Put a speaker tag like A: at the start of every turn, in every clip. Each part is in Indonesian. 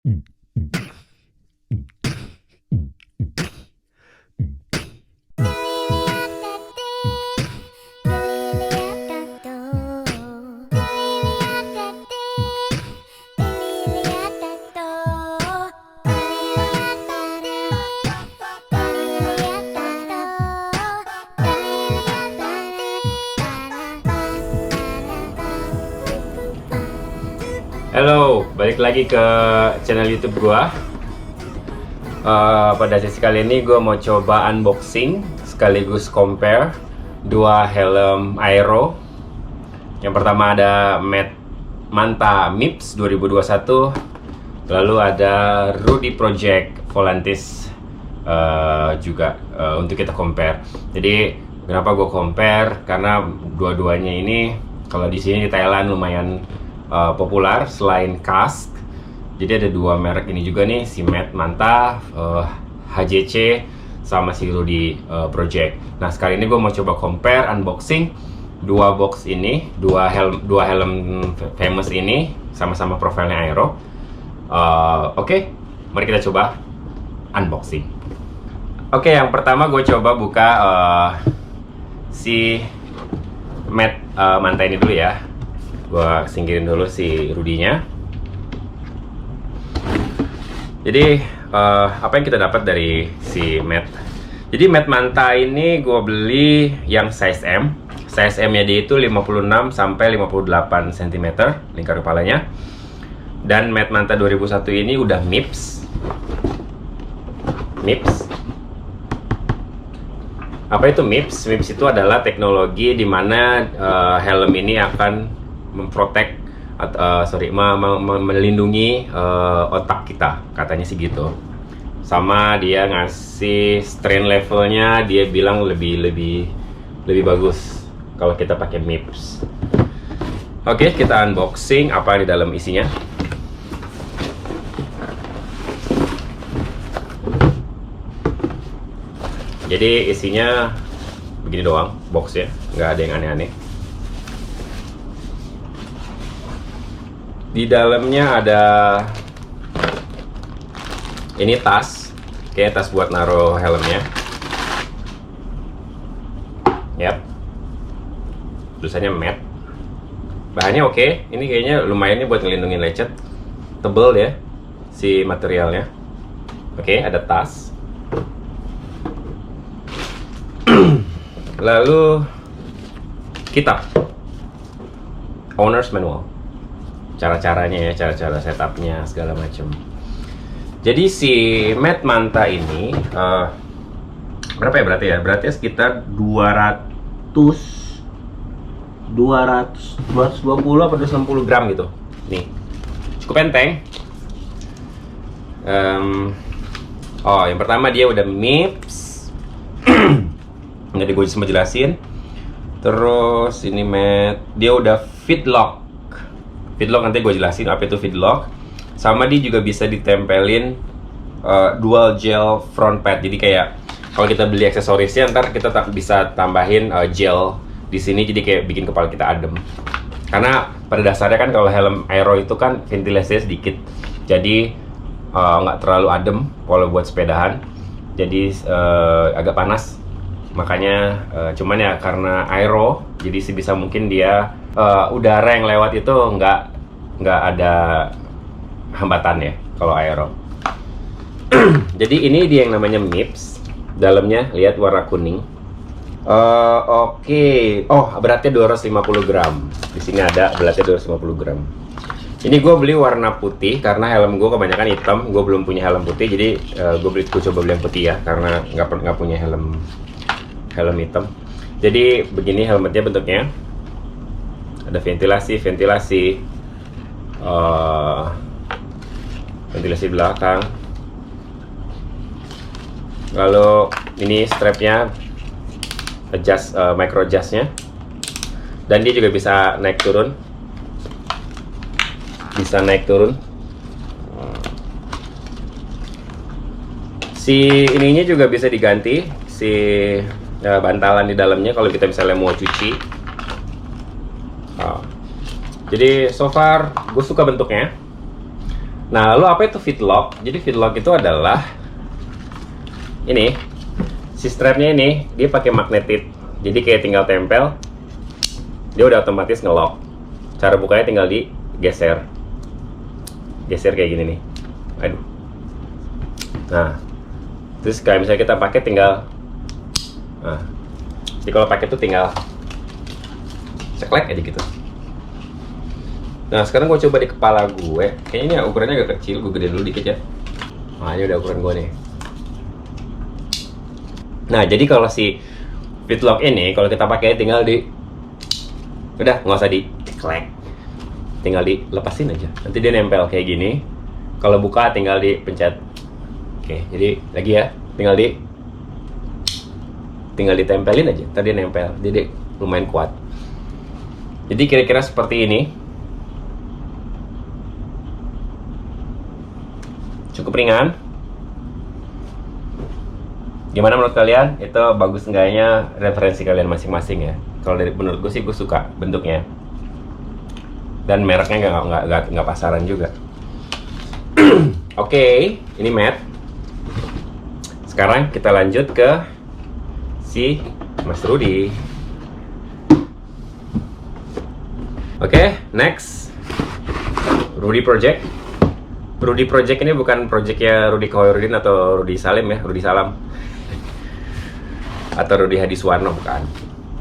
A: Halo, balik lagi ke channel YouTube gua. Pada sesi kali ini gua mau coba unboxing sekaligus compare dua helm aero. Yang pertama ada Manta MIPS 2021, lalu ada Rudy Project Volantis juga untuk kita compare. Jadi kenapa gua compare? Karena dua-duanya ini kalau di sini di Thailand lumayan populer selain Kask. Jadi ada dua merek ini juga nih, si Manta, HJC, sama si Rudy Project. Nah sekali ini gue mau coba compare unboxing dua box ini, dua helm famous ini, sama-sama profilnya aero. Oke, mari kita coba unboxing. Oke, yang pertama gue coba buka si Manta ini dulu ya. Gua singkirin dulu si Rudy-nya. Jadi apa yang kita dapat dari si Jadi Manta ini gue beli yang size M. Size M-nya dia itu 56 sampai 58 cm lingkar kepalanya. Dan Manta 2001 ini udah MIPS. Apa itu MIPS? MIPS itu adalah teknologi di mana helm ini akan melindungi otak kita, katanya sih gitu. Sama dia ngasih strain levelnya, dia bilang lebih bagus kalau kita pakai MIPS. Oke, kita unboxing apa di dalam isinya. Jadi isinya begini doang boxnya, nggak ada yang aneh-aneh. Di dalamnya ada ini tas, kayak tas buat naruh helmnya. Yap, tulisannya matte. Bahannya oke, ini kayaknya lumayan nih buat ngelindungin lecet. Tebel ya si materialnya. Oke, ada tas. Lalu kitab, owner's manual, cara-caranya ya, cara-cara setupnya segala macam. Jadi si Manta ini berapa ya berarti ya? Berarti sekitar 220 apa 260 gram gitu. Nih, cukup enteng. Yang pertama dia udah MIPS. Jadi gue cuma jelasin. Terus ini dia udah Fitlock. Fitlock nanti gue jelasin apa itu Fitlock. Sama dia juga bisa ditempelin dual gel front pad. Jadi kayak kalau kita beli aksesorisnya, ntar kita bisa tambahin gel di sini. Jadi kayak bikin kepala kita adem. Karena pada dasarnya kan kalau helm aero itu kan ventilasinya sedikit. Jadi nggak terlalu adem kalau buat sepedahan. Jadi agak panas. Makanya cuman ya karena aero, jadi sebisa mungkin dia udara yang lewat itu nggak ada hambatan ya kalau aero. Jadi ini dia yang namanya MIPS. Dalamnya lihat warna kuning. Oke. Oh, beratnya 250 gram. Di sini ada beratnya 250 gram. Ini gue beli warna putih karena helm gue kebanyakan hitam. Gue belum punya helm putih, jadi gue coba beli yang putih ya, karena nggak punya helm hitam. Jadi begini helmetnya bentuknya. Ada ventilasi belakang. Lalu ini strapnya, micro adjustnya, dan dia juga bisa naik turun. Si ininya juga bisa diganti, si bantalan di dalamnya kalau kita misalnya mau cuci. Jadi so far gue suka bentuknya. Nah, lalu apa itu fitlock? Jadi fitlock itu adalah ini, si strapnya ini dia pakai magnetit. Jadi kayak tinggal tempel, dia udah otomatis ngelock. Cara bukanya tinggal digeser, geser kayak gini nih. Aduh. Nah, terus kayak misalnya kita pakai tinggal, nah, jadi kalau pakai tuh tinggal ceklek aja gitu. Nah, sekarang gue coba di kepala gue. Kayaknya ini ukurannya agak kecil, gue gedein dulu dikit ya. Nah, ini udah ukuran gue nih. Nah, jadi kalau si fitlock ini, kalau kita pakai tinggal udah nggak usah diceklek, tinggal dilepasin aja. Nanti dia nempel kayak gini. Kalau buka tinggal dipencet. Oke, jadi lagi ya, tinggal ditempelin aja. Tadi nempel, jadi lumayan kuat. Jadi kira-kira seperti ini. Cukup ringan. Gimana menurut kalian? Itu bagus enggaknya, referensi kalian masing-masing ya. Kalau dari menurut gue sih gue suka bentuknya. Dan mereknya nggak pasaran juga. Oke, ini Matt. Sekarang kita lanjut ke si Mas Rudy. Oke, next. Rudy Project. Rudy Project ini bukan projectnya Rudy Koirudin atau Rudy Salim ya, Rudy Salam. Atau Rudy Hadiswarno, bukan.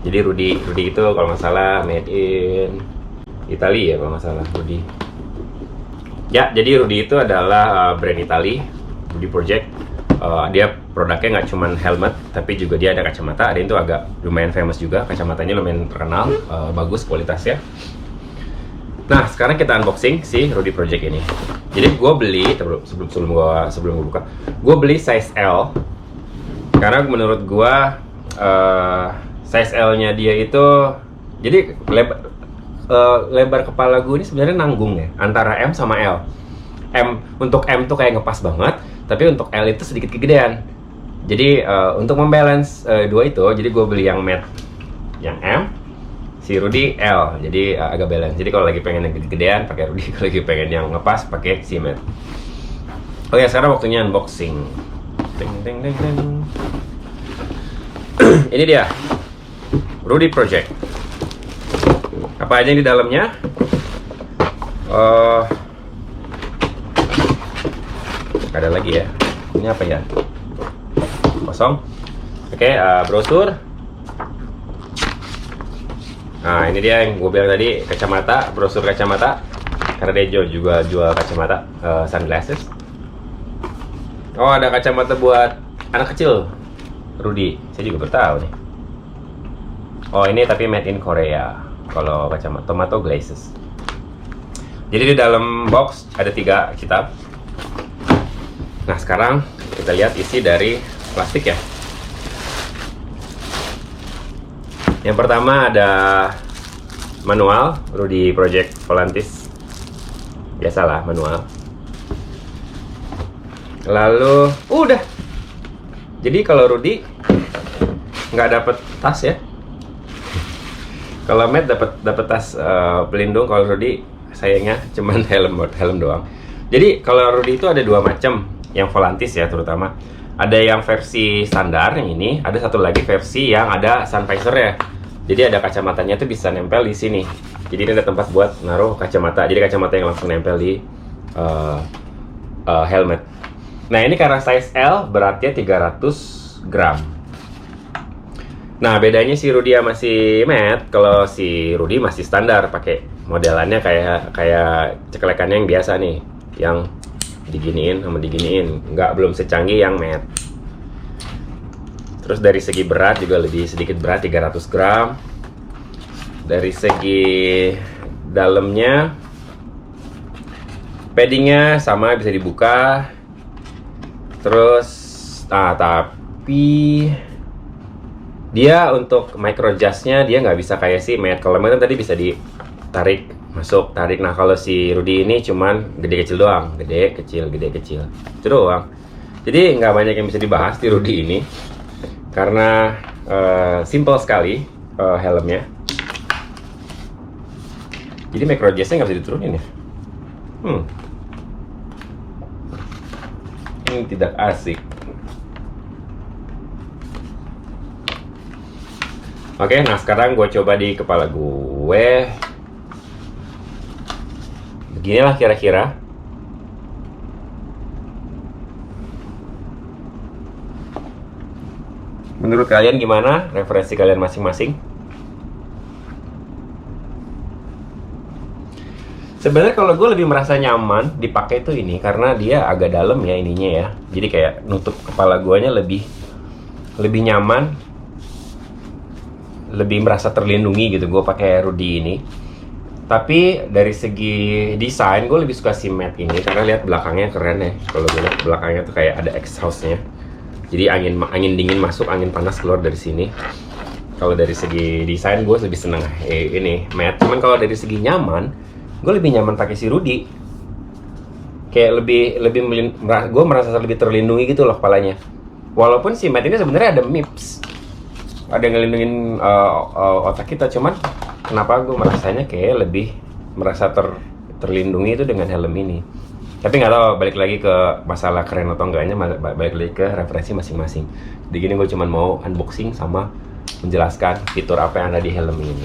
A: Jadi Rudy itu kalau nggak salah made in Italy ya kalau nggak salah Rudy. Ya, jadi Rudy itu adalah brand Italy, Rudy Project. Dia produknya nggak cuma helmet, tapi juga dia ada kacamata. Ada itu agak lumayan famous juga, kacamatanya lumayan terkenal, bagus kualitasnya. Nah, sekarang kita unboxing si Rudy Project ini. Jadi gue beli sebelum gue buka, gue beli size L karena menurut gue size L-nya dia itu jadi lebar kepala gue ini sebenarnya nanggung ya antara M sama L. Untuk M tuh kayak ngepas banget, tapi untuk L itu sedikit kegedean. Jadi untuk membalance dua itu, jadi gue beli yang matte yang M, si Rudy L, jadi agak balance. Jadi kalau lagi pengen yang gede-gedean pakai Rudy, kalau lagi pengen yang ngepas pakai si matte. Oke, sekarang waktunya unboxing. Ding, ding, ding, ding. Ini dia Rudy Project. Apa aja yang di dalamnya? Ada lagi ya. Ini apa ya? Kosong. Oke, brosur. Nah, ini dia yang gue bilang tadi, kacamata, brosur kacamata. Karena dia juga jual kacamata, sunglasses. Oh, ada kacamata buat anak kecil, Rudy. Saya juga bertahu nih. Oh, ini tapi made in Korea. Kalau kacamata tomato glasses. Jadi di dalam box ada 3 kitab. Nah, sekarang kita lihat isi dari plastik ya. Yang pertama ada manual Rudy Project Volantis. Biasalah manual. Lalu udah. Jadi kalau Rudy nggak dapat tas ya. Kalau Matt dapat tas pelindung, kalau Rudy sayangnya cuman helm doang. Jadi kalau Rudy itu ada 2 macam, yang Volantis ya terutama. Ada yang versi standar yang ini, ada satu lagi versi yang ada sun visor ya. Jadi ada kacamatanya tuh bisa nempel di sini. Jadi ini ada tempat buat naruh kacamata. Jadi kacamata yang langsung nempel di helmet. Nah, ini karena size L beratnya 300 gram. Nah, bedanya si Rudy sama si Matt, kalau si Rudy masih standar pakai modelannya kayak ceklekannya yang biasa nih, yang diginiin sama diginiin, belum secanggih yang Matt. Terus dari segi berat juga lebih sedikit berat, 300 gram. Dari segi dalamnya, paddingnya sama, bisa dibuka. Terus, tapi dia untuk micro adjustnya dia nggak bisa kayak si Matt. Kalau Matt tadi bisa ditarik masuk, tarik. Nah, kalau si Rudy ini cuman gede kecil doang, gede kecil itu doang. Jadi nggak banyak yang bisa dibahas di Rudy ini karena simple sekali helmnya. Jadi micro adjustnya nggak bisa diturunin ya. Semakin tidak asik. Oke, nah sekarang gue coba di kepala gue. Beginilah kira-kira. Menurut kalian gimana? Referensi kalian masing-masing? Sebenarnya kalau gue lebih merasa nyaman dipakai tuh ini karena dia agak dalam ya ininya ya. Jadi kayak nutup kepala guanya lebih nyaman, lebih merasa terlindungi gitu gue pakai Rudy ini. Tapi dari segi desain gue lebih suka si matte ini karena lihat belakangnya keren ya. Kalau gue lihat belakangnya tuh kayak ada exhaustnya. Jadi angin dingin masuk, angin panas keluar dari sini. Kalau dari segi desain gue lebih seneng ini matte. Cuman kalau dari segi nyaman, gue lebih nyaman pakai si Rudy. Kayak gue merasa lebih terlindungi gitu loh kepalanya. Walaupun si matte ini sebenarnya ada MIPS, ada yang ngelindungin otak kita. Cuman kenapa gue merasanya kayak lebih merasa terlindungi itu dengan helm ini. Tapi nggak tahu, balik lagi ke masalah keren atau enggaknya, balik lagi ke referensi masing-masing. Di gini gue cuma mau unboxing sama menjelaskan fitur apa yang ada di helm ini.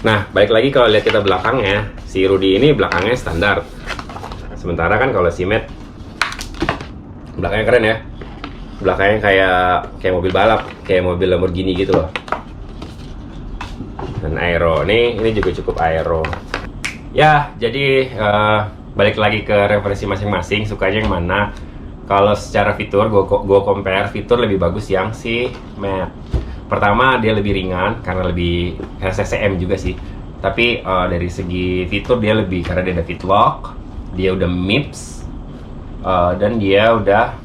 A: Nah, balik lagi kalau lihat kita belakangnya, si Rudy ini belakangnya standar. Sementara kan kalau si matte belakangnya keren ya. Belakangnya kayak mobil balap, kayak mobil Lamborghini gitu loh. Dan aero, ini juga cukup aero. Ya, jadi balik lagi ke referensi masing-masing, sukanya yang mana. Kalau secara fitur, gue compare fitur lebih bagus yang si matte. Pertama, dia lebih ringan karena lebih SSM juga sih. Tapi dari segi fitur dia lebih, karena dia ada fit lock, dia udah MIPS, dan dia udah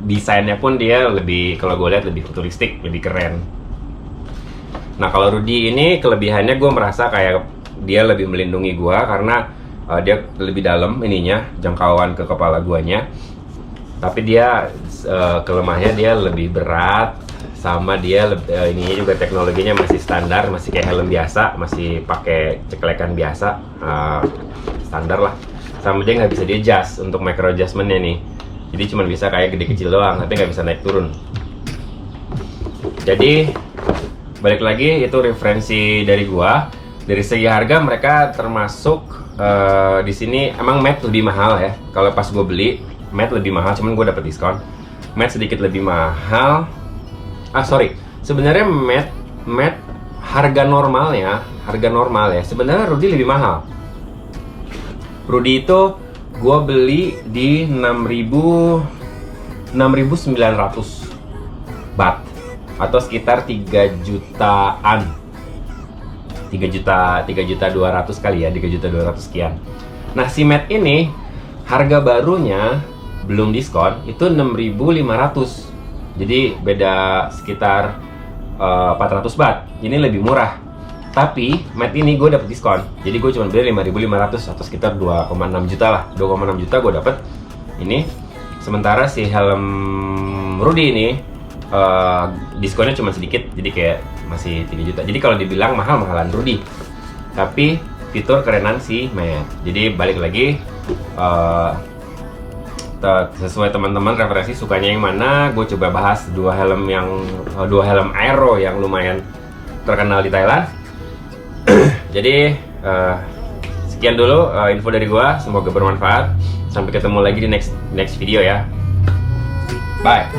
A: desainnya pun dia lebih, kalau gue lihat lebih futuristik, lebih keren. Nah kalau Rudy ini kelebihannya gue merasa kayak dia lebih melindungi gue karena dia lebih dalam ininya, jangkauan ke kepala guanya. Tapi dia kelemahannya dia lebih berat, sama dia ininya juga teknologinya masih standar, masih kayak helm biasa, masih pakai ceklekan biasa, standar lah. Sama dia nggak bisa di adjust untuk micro adjustmentnya nih, jadi cuma bisa kayak gede kecil doang, tapi nggak bisa naik turun. Jadi balik lagi itu referensi dari gua. Dari segi harga mereka termasuk di sini emang matte lebih mahal ya. Kalau pas gue beli matte lebih mahal, cuman gue dapet diskon. Matte sedikit lebih mahal. Sebenarnya matte harga normal ya. Sebenarnya Rudy lebih mahal. Rudy itu gue beli di 6.900 baht atau sekitar 3 jutaan. 3.200.000 kali ya, 3.200.000 sekian. Nah si matte ini harga barunya belum diskon itu 6.500. Jadi beda sekitar 400 baht. Ini lebih murah. Tapi matte ini gue dapet diskon. Jadi gue cuma beli 5.500 atau sekitar 2,6 juta lah. 2,6 juta gue dapet ini. Sementara si helm Rudy ini diskonnya cuma sedikit, jadi kayak masih 3 juta. Jadi kalau dibilang mahalan Rudy, tapi fitur kerenan si matte. Jadi balik lagi sesuai teman-teman referensi sukanya yang mana. Gue coba bahas dua helm aero yang lumayan terkenal di Thailand. Jadi sekian dulu info dari gue, semoga bermanfaat. Sampai ketemu lagi di next video ya. Bye.